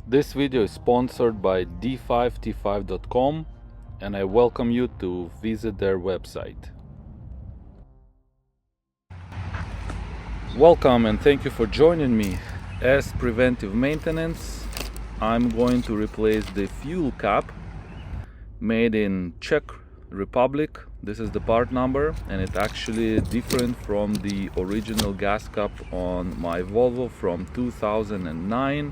This video is sponsored by d5t5.com and I welcome you to visit their website. Welcome and thank you for joining me. As preventive maintenance, I'm going to replace the fuel cap made in Czech Republic. This is the part number and it's actually different from the original gas cap on my Volvo from 2009.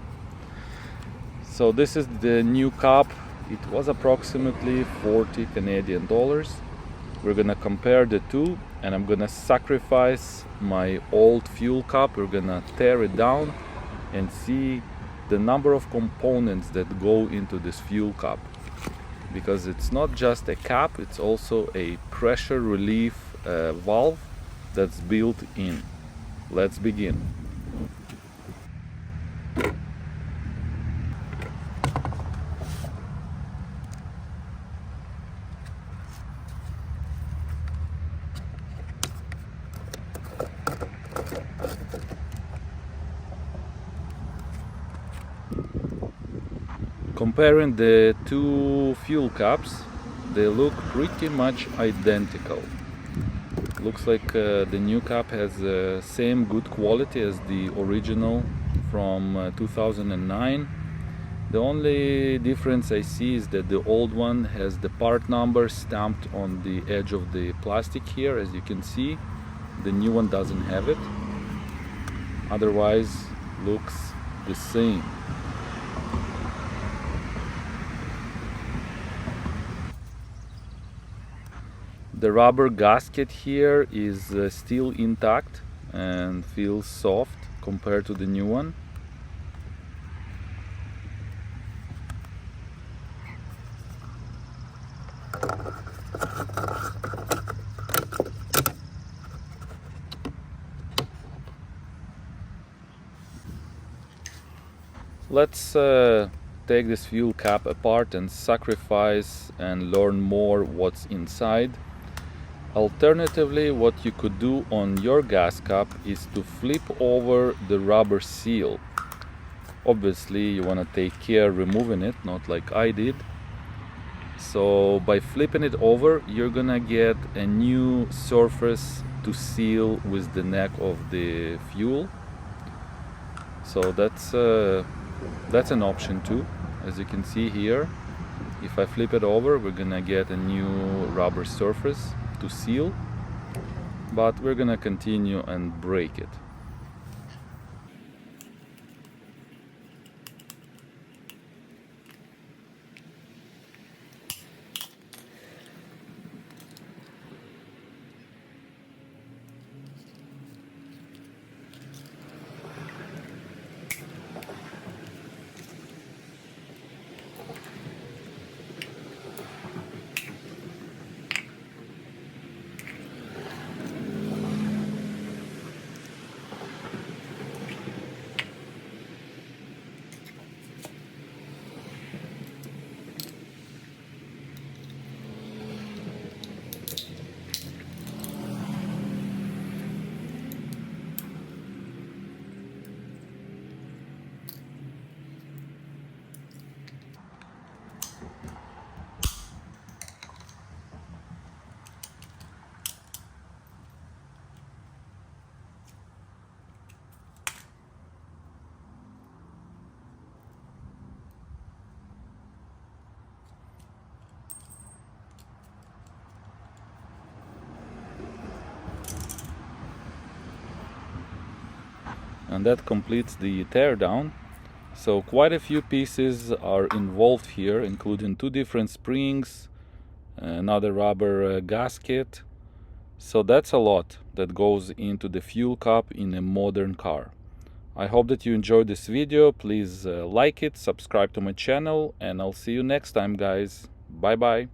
So this is the new cap. It was approximately 40 Canadian dollars. We're gonna compare the two and I'm gonna sacrifice my old fuel cap. We're gonna tear it down and see the number of components that go into this fuel cap, because it's not just a cap, it's also a pressure relief valve that's built in. Let's begin. Comparing the two fuel caps, they look pretty much identical. Looks like the new cap has the same good quality as the original from 2009. The only difference I see is that the old one has the part number stamped on the edge of the plastic here, as you can see. The new one doesn't have it. Otherwise, looks the same. The rubber gasket here is still intact and feels soft compared to the new one. Let's take this fuel cap apart and sacrifice and learn more what's inside. Alternatively, what you could do on your gas cap is to flip over the rubber seal. Obviously, you want to take care removing it, not like I did. So by flipping it over, you're gonna get a new surface to seal with the neck of the fuel. So that's an option too. As you can see here, if I flip it over, we're gonna get a new rubber surface to seal, but we're gonna continue and break it. And that completes the teardown. So quite a few pieces are involved here, including two different springs, another rubber gasket. So that's a lot that goes into the fuel cap in a modern car. I hope that you enjoyed this video. Please like it, subscribe to my channel, and I'll see you next time, guys. Bye bye.